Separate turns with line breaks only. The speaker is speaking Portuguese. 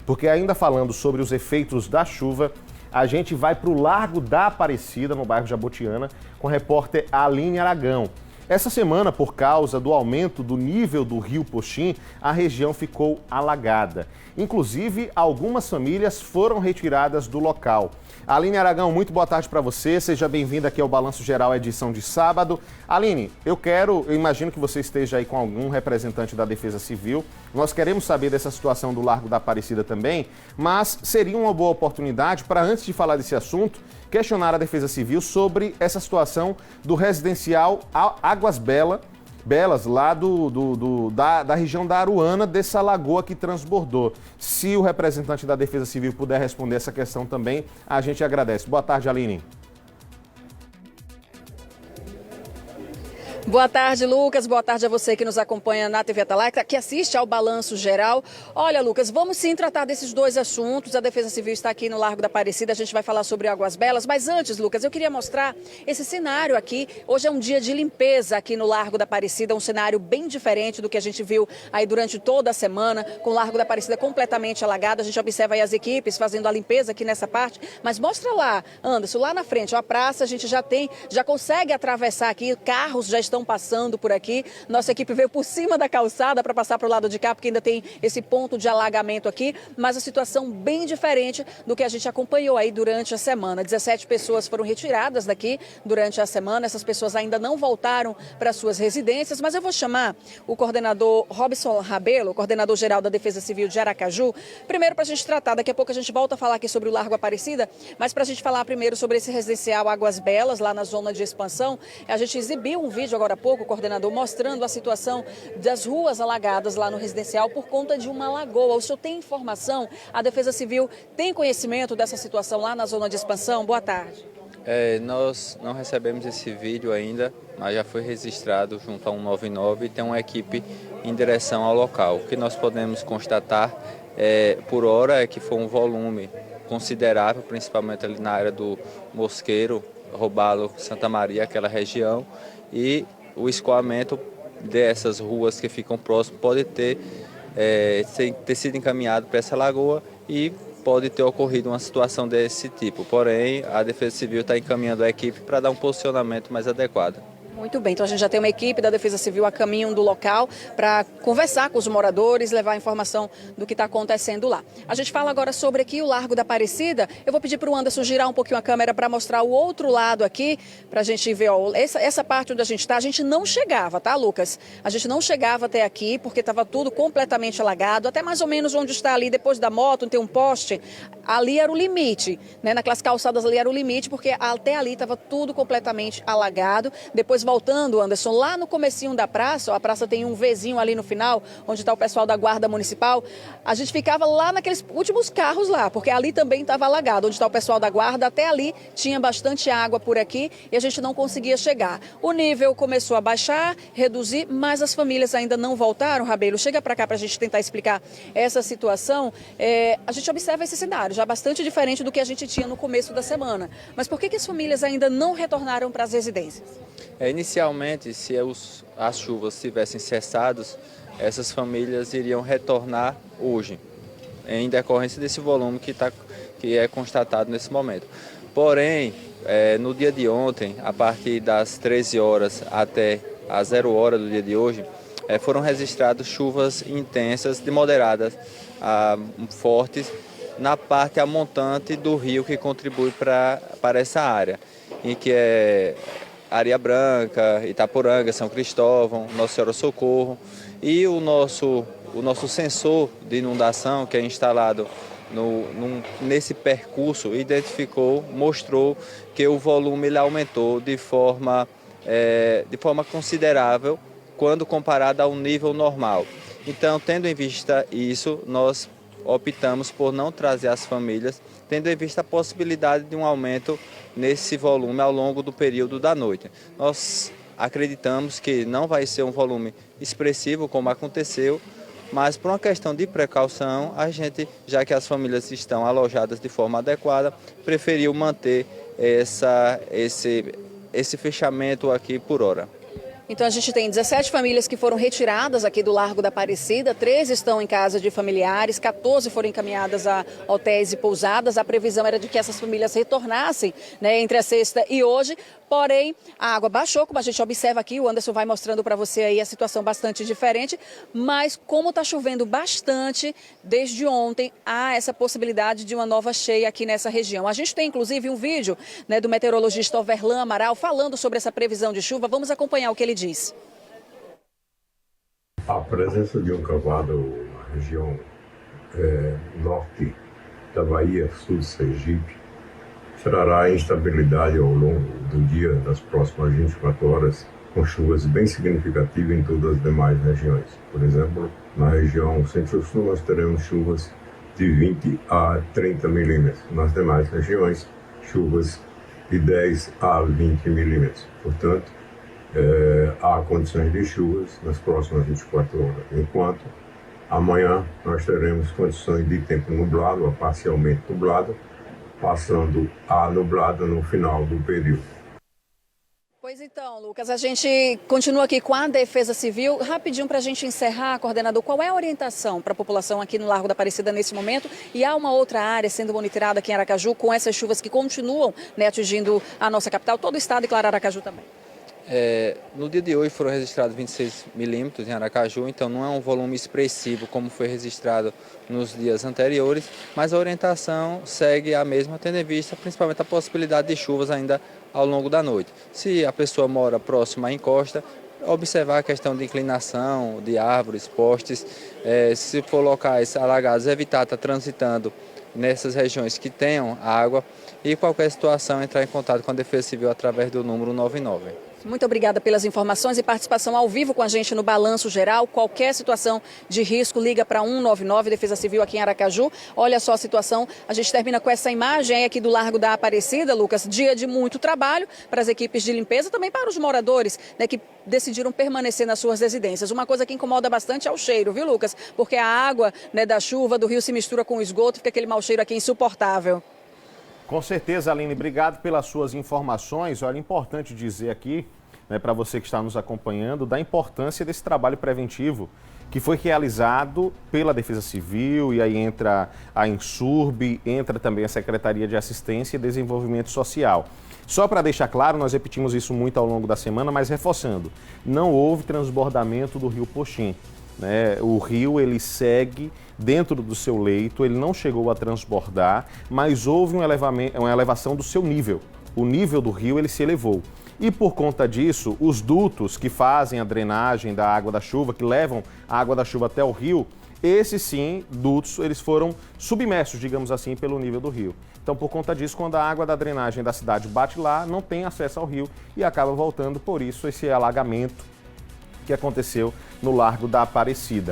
Porque ainda falando sobre os efeitos da chuva, a gente vai para o Largo da Aparecida, no bairro Jabotiana, com a repórter Aline Aragão. Essa semana, por causa do aumento do nível do rio Poxim, a região ficou alagada. Inclusive, algumas famílias foram retiradas do local. Aline Aragão, muito boa tarde para você. Seja bem-vinda aqui ao Balanço Geral, edição de sábado. Aline, eu imagino que você esteja aí com algum representante da Defesa Civil. Nós queremos saber dessa situação do Largo da Aparecida também, mas seria uma boa oportunidade para, antes de falar desse assunto, questionar a Defesa Civil sobre essa situação do residencial Águas Belas, lá da região da Aruana, dessa lagoa que transbordou. Se o representante da Defesa Civil puder responder essa questão também, a gente agradece. Boa tarde, Aline.
Boa tarde, Lucas. Boa tarde a você que nos acompanha na TV Atalaia, que assiste ao Balanço Geral. Olha, Lucas, vamos sim tratar desses dois assuntos. A Defesa Civil está aqui no Largo da Aparecida, a gente vai falar sobre Águas Belas. Mas antes, Lucas, eu queria mostrar esse cenário aqui. Hoje é um dia de limpeza aqui no Largo da Aparecida, um cenário bem diferente do que a gente viu aí durante toda a semana, com o Largo da Aparecida completamente alagado. A gente observa aí as equipes fazendo a limpeza aqui nessa parte. Mas mostra lá, Anderson, lá na frente, ó, a praça, a gente já consegue atravessar aqui, carros já estão passando por aqui. Nossa equipe veio por cima da calçada para passar para o lado de cá, porque ainda tem esse ponto de alagamento aqui, mas a situação bem diferente do que a gente acompanhou aí durante a semana. 17 pessoas foram retiradas daqui durante a semana, essas pessoas ainda não voltaram para suas residências, mas eu vou chamar o coordenador Robson Rabelo, coordenador geral da Defesa Civil de Aracaju, primeiro para a gente tratar, daqui a pouco a gente volta a falar aqui sobre o Largo Aparecida, mas para a gente falar primeiro sobre esse residencial Águas Belas, lá na zona de expansão. A gente exibiu um vídeo agora há pouco, coordenador, mostrando a situação das ruas alagadas lá no residencial por conta de uma lagoa. O senhor tem informação? A Defesa Civil tem conhecimento dessa situação lá na zona de expansão? Boa tarde.
Nós não recebemos esse vídeo ainda, mas já foi registrado junto a 199 e tem uma equipe em direção ao local. O que nós podemos constatar por hora é que foi um volume considerável, principalmente ali na área do Mosqueiro, Robalo, Santa Maria, aquela região, e o escoamento dessas ruas que ficam próximas pode ter sido encaminhado para essa lagoa e pode ter ocorrido uma situação desse tipo. Porém, a Defesa Civil está encaminhando a equipe para dar um posicionamento mais adequado.
Muito bem, então a gente já tem uma equipe da Defesa Civil a caminho do local para conversar com os moradores, levar a informação do que está acontecendo lá. A gente fala agora sobre aqui o Largo da Aparecida. Eu vou pedir para o Anderson girar um pouquinho a câmera para mostrar o outro lado aqui, para a gente ver, ó, essa parte onde a gente está, a gente não chegava, tá, Lucas? A gente não chegava até aqui porque estava tudo completamente alagado, até mais ou menos onde está ali, depois da moto, tem um poste, ali era o limite, né? Naquelas calçadas ali era o limite, porque até ali estava tudo completamente alagado. Depois voltando, Anderson, lá no comecinho da praça, ó, a praça tem um Vzinho ali no final, onde está o pessoal da Guarda Municipal, a gente ficava lá naqueles últimos carros lá, porque ali também estava alagado, onde está o pessoal da Guarda, até ali tinha bastante água por aqui e a gente não conseguia chegar. O nível começou a baixar, reduzir, mas as famílias ainda não voltaram, Rabelo. Chega para cá para a gente tentar explicar essa situação. A gente observa esse cenário, já bastante diferente do que a gente tinha no começo da semana. Mas por que as famílias ainda não retornaram para as residências?
Inicialmente, se as chuvas tivessem cessado, essas famílias iriam retornar hoje, em decorrência desse volume que é constatado nesse momento. Porém, no dia de ontem, a partir das 13 horas até as 0 hora do dia de hoje, foram registradas chuvas intensas, de moderadas a fortes, na parte amontante do rio que contribui para essa área, em que Areia Branca, Itaporanga, São Cristóvão, Nossa Senhora Socorro, e o nosso sensor de inundação que é instalado nesse percurso mostrou que o volume ele aumentou de forma considerável quando comparado ao nível normal. Então, tendo em vista isso, nós optamos por não trazer as famílias, tendo em vista a possibilidade de um aumento nesse volume ao longo do período da noite. Nós acreditamos que não vai ser um volume expressivo como aconteceu, mas por uma questão de precaução, a gente, já que as famílias estão alojadas de forma adequada, preferiu manter esse fechamento aqui por hora.
Então a gente tem 17 famílias que foram retiradas aqui do Largo da Aparecida, 13 estão em casa de familiares, 14 foram encaminhadas a hotéis e pousadas. A previsão era de que essas famílias retornassem, né, entre a sexta e hoje, porém a água baixou, como a gente observa aqui, o Anderson vai mostrando para você aí a situação bastante diferente, mas como está chovendo bastante, desde ontem há essa possibilidade de uma nova cheia aqui nessa região. A gente tem inclusive um vídeo, né, do meteorologista Overlan Amaral falando sobre essa previsão de chuva. Vamos acompanhar o que ele diz.
A presença de um cavado na região norte da Bahia, sul de Sergipe, trará instabilidade ao longo do dia das próximas 24 horas, com chuvas bem significativas em todas as demais regiões. Por exemplo, na região centro-sul nós teremos chuvas de 20 a 30 milímetros. Nas demais regiões, chuvas de 10 a 20 milímetros. Portanto, há condições de chuvas nas próximas 24 horas, enquanto amanhã nós teremos condições de tempo nublado a parcialmente nublado, passando a nublado no final do período.
Pois então, Lucas, a gente continua aqui com a Defesa Civil. Rapidinho para a gente encerrar, coordenador, qual é a orientação para a população aqui no Largo da Aparecida nesse momento? E há uma outra área sendo monitorada aqui em Aracaju com essas chuvas que continuam, né, atingindo a nossa capital, todo o estado e, claro, Aracaju também.
No dia de hoje foram registrados 26 milímetros em Aracaju, então não é um volume expressivo como foi registrado nos dias anteriores, mas a orientação segue a mesma, tendo em vista principalmente a possibilidade de chuvas ainda ao longo da noite. Se a pessoa mora próxima à encosta, observar a questão de inclinação, de árvores, postes, se for locais alagados, evitar estar transitando nessas regiões que tenham água e qualquer situação entrar em contato com a Defesa Civil através do número 99.
Muito obrigada pelas informações e participação ao vivo com a gente no Balanço Geral. Qualquer situação de risco, liga para 199, Defesa Civil aqui em Aracaju. Olha só a situação, a gente termina com essa imagem aqui do Largo da Aparecida, Lucas. Dia de muito trabalho para as equipes de limpeza, também para os moradores, né, que decidiram permanecer nas suas residências. Uma coisa que incomoda bastante é o cheiro, viu, Lucas? Porque a água, né, da chuva, do rio se mistura com o esgoto, fica aquele mau cheiro aqui insuportável.
Com certeza, Aline, obrigado pelas suas informações. Olha, é importante dizer aqui, né, para você que está nos acompanhando, da importância desse trabalho preventivo que foi realizado pela Defesa Civil, e aí entra a Insurb, entra também a Secretaria de Assistência e Desenvolvimento Social. Só para deixar claro, nós repetimos isso muito ao longo da semana, mas reforçando, não houve transbordamento do rio Poxim, né? O rio, ele segue dentro do seu leito, ele não chegou a transbordar, mas houve uma elevação do seu nível. O nível do rio, ele se elevou. E por conta disso, os dutos que fazem a drenagem da água da chuva, que levam a água da chuva até o rio, esses sim, dutos, eles foram submersos, digamos assim, pelo nível do rio. Então, por conta disso, quando a água da drenagem da cidade bate lá, não tem acesso ao rio e acaba voltando, por isso, esse alagamento que aconteceu no Largo da Aparecida.